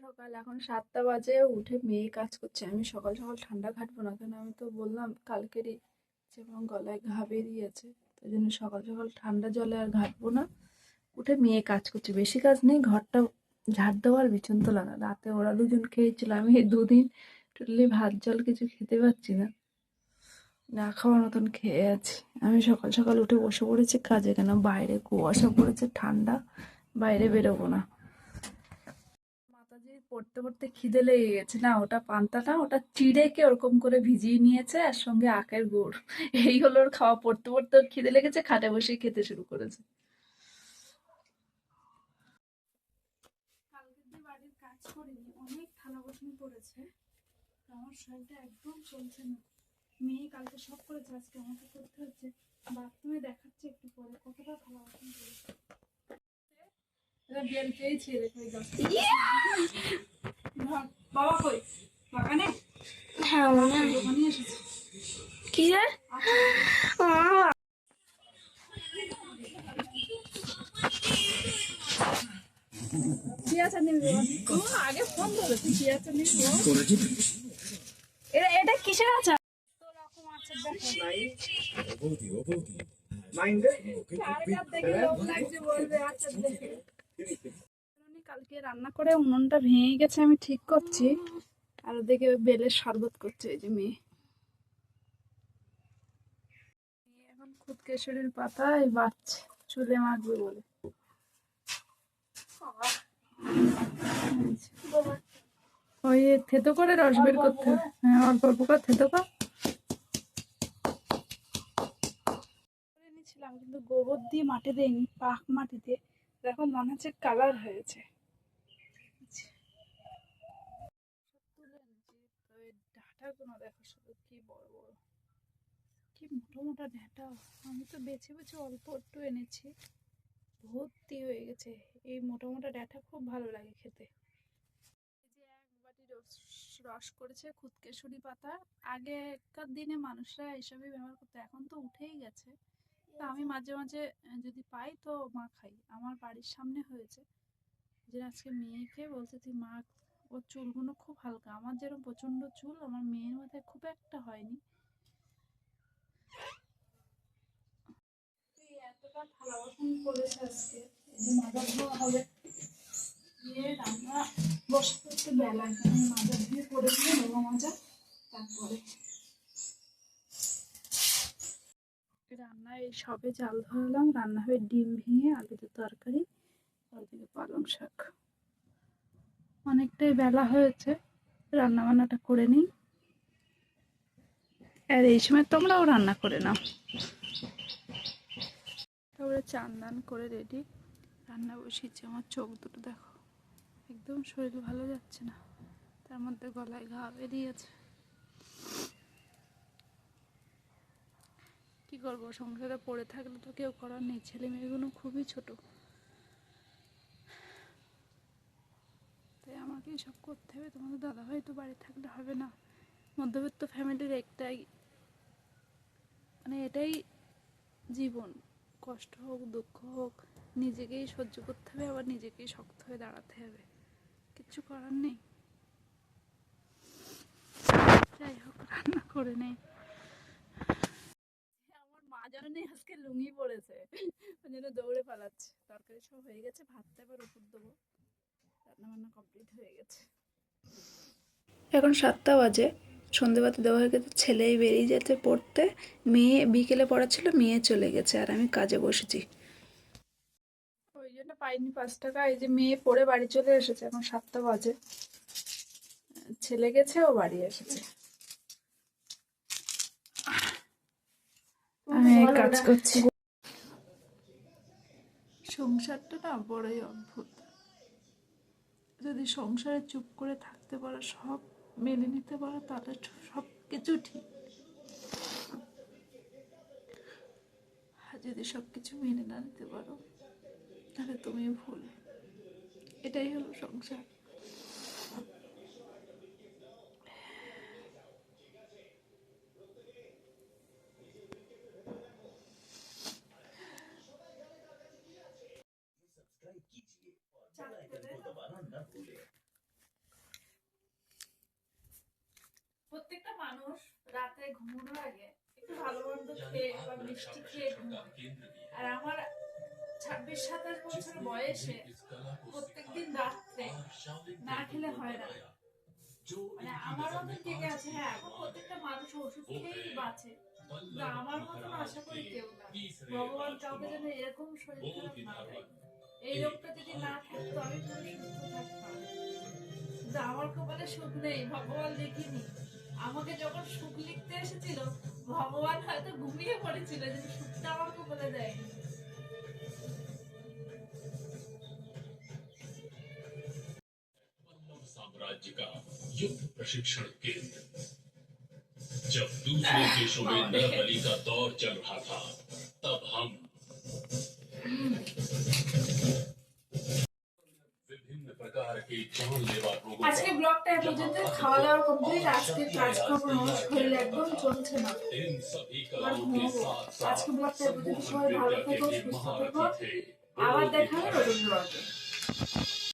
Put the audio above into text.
সকাল এখন 7টা বাজে, উঠে মেয়ে কাজ করছে। আমি সকাল সকাল ঠান্ডা খাটবো না, কেন আমি তো বললাম কালকেরই যে আমার গলায় ঘা বেরিয়েছে, তাই জন্য সকাল সকাল ঠান্ডা জলে আর ঘাটবো না। উঠে মেয়ে কাজ করছে, বেশি কাজ নেই, ঘরটা ঝাড় দেওয়ার বিছান তোলা না। রাতে ওরা দুজন খেয়েছিল, আমি এই দুদিন টোটালি ভাত জল কিছু খেতে পারছি না, না খাওয়ার মতন খেয়ে আছি। আমি সকাল সকাল উঠে বসে পড়েছি কাজে, কেন বাইরে কুয়াশা পড়েছে, ঠান্ডা, বাইরে বেরোবো না। মাতাজি পড়তে পড়তে খিদে লেগে গেছে না, ওটা পান্তাটা ওটা চিড়েকে ওরকম করে ভিজিয়ে নিয়েছে, আর সঙ্গে আখের গুড়, এই হলো ওর খাওয়া। পড়তে পড়তে ওর খিদে লেগেছে, খাটে বসেই খেতে শুরু করেছে। কালকে যে বাড়ির কাজ করিনি, অনেক থালা বাসন পড়েছে, আমার শরীরটা একদম চলছে না। মেয়ে কালকে সব করেছে, আজকে আমাকে করতে হচ্ছে। বাথরুমে দেখাচ্ছে একটু পরে কতটা থালা বাসন পড়েছে। বেল পেয়েছি, দেখো এই গাছটা। বাবা কই? বাগানে? হ্যাঁ মনে হয়। দোকানে এসেছে। কি রে? চিয়া চাটনি আগে ফোন ধরেছি, চিয়া চাটনি এটা কিসের আচার? তো রকম আচার দেখে লোভ লাগছে, বলবে আচার দেখে। কালকে রান্না করে উনুনটা ভেঙে গেছে, আমি ঠিক করছি, আর ওদিকে বেলের শরবত করছে এই যে মেয়ে। এখন খুদকেশরীর পাতায় বাচ্চা চুলে মাখবে বলে। ওই থেতো করে রস বের করতে হবে। হ্যাঁ, অল্প অল্প করে থেতো কর। নিয়েছিলাম কিন্তু গোবর দিয়ে মাটি দেয়নি, পাক মাটিতে। দেখো মনে হচ্ছে কালার হয়েছে। তুলে এনেছি তো, এই ডাঁটাগুলো দেখো শুধু কি বড় বড়, কি মোটা মোটা ডাঁটা। আমি তো বেছে বেছে অল্প একটু এনেছি, ভর্তি হয়ে গেছে। এই মোটা মোটা ডাঁটা খুব ভালো লাগে খেতে। এই যে এক বাটি রস করেছে খুদকেশরী পাতা। আগেকার দিনে মানুষরা এসবই ব্যবহার করতো, এখন তো উঠেই গেছে। তা আমি মাঝে মাঝে যদি পাই তো মা খাই। আমার বাড়ির সামনে হয়েছে, যে আজকে মেয়েকে বলছে তুই মাখ, ওর চুলগুলো খুব হালকা। আমার যেরকম প্রচন্ড চুল, আমার মেয়ের মাথায় খুব একটা হয়নি। এতটা থালা বাসন পড়েছে আজকে, এই যে মাজা ধোয়া হবে, দিয়ে রান্না বসতে একটু বেলা, এখানে মাজা ধুয়ে করে দিয়ে নেবো মাজা, তারপরে রান্না। এই সবে চাল ধরালাম, রান্না হবে ডিম ভেঙে আলুতে তরকারি, ওদিকে পালং শাক। অনেকটাই বেলা হয়েছে, রান্না বান্নাটা করে নিই, আর এই সময় তোমরাও রান্না করে নাও। তারপরে চান দান করে রেডি, রান্না বসিয়েছি। আমার চোখ দুটো দেখো, একদম শরীর ভালো যাচ্ছে না, তার মধ্যে গলায় ঘা বেরিয়েছে। কি করবো, সংসারে পড়ে থাকলে তো কেউ করার নেই, ছেলে মেয়েগুলো খুবই ছোট, তাই আমাকেই সব করতে হবে। তোমাদের দাদাভাই তো বাড়ি থাকলে হবে না। মধ্যবিত্ত ফ্যামিলির একটাই মানে এটাই জীবন, কষ্ট হোক দুঃখ হোক নিজেকেই সহ্য করতে হবে, আবার নিজেকেই শক্ত হয়ে দাঁড়াতে হবে, কিচ্ছু করার নেই। যাই হোক, রান্না করে নেই। আমার মা জানে আজকে লুঙ্গি পড়েছে, ওই জন্য দৌড়ে পালাচ্ছে। তরকারি সব হয়ে গেছে, ভাতটা এবার উপর দেবো, রান্না বান্না কমপ্লিট হয়ে গেছে। এখন 7টা বাজে, সন্ধেবাতি দেওয়া হয়ে গেছে, ছেলেই বেরিয়ে যেতে পড়তে, মেয়ে বিকেলে পড়াচ্ছিল, মেয়ে চলে গেছে, আর আমি কাজে বসেছি। ওই জন্য পাইনি 5 টাকা। এই যে মেয়ে পড়ে বাড়ি চলে এসেছে, এখন 7টা বাজে, ছেলে গেছে, ও বাড়ি এসেছে, আমি কাজ করছি। সংসারটা না বড়ই অদ্ভুত, যদি সংসারে চুপ করে থাকতে পারো, সব মেনে নিতে পারো, তাহলে সব কিছু ঠিক। আর যদি সব কিছু মেনে না নিতে পারো, তাহলে তুমি ভুল। এটাই হলো সংসার। মানুষ রাতে ঘুমানোর আগে একটু ভালো মন্দ খেয়ে বা মিষ্টি খেয়ে ঘুমায়। আর আমার 26-27 বছর বয়সে প্রত্যেকদিন রাত্রে না খেলে হয় না। মানে আমার মতন কে কে আছে? হ্যাঁ, এখন প্রত্যেকটা মানুষ ওষুধ খেয়েই বাঁচে, কিন্তু আমার মতন আশা করি কেউ না। ভগবান কাউকে যেন এরকম শরীর খারাপ না দেয়। এই রোগটা যদি না থাকতো আমি পুরো সুস্থ থাকতাম, কিন্তু আমার কপালে সুখ নেই, ভগবান লিখিনি। আমাকে যখন সুখ লিখতে এসেছিল, ভগবান হয়তো ঘুমিয়ে পড়েছিল, যে সুখটা আমার কপালে দেয়নি। साम्राज्य का युद्ध प्रशिक्षण केंद्र। जब दूसरे देशों में नरबली का दौर चल रहा था, तब हम विभिन्न प्रकार के जानलेवा रोगों আজকে ব্লগটা এ পর্যন্ত। খাওয়া দাওয়া কমপ্লিট। আজকে কাজ করবো না, শরীর একদম চলছে না, इन सभी এবার कलाओं के ঘুমাবো। साथ আজকে साथ ব্লগটা এ পর্যন্ত। সবাই ভালো विद्या থেকো, के भी সুস্থ থেকো। महारथी थे। আবার দেখা হবে নতুন ব্লগে।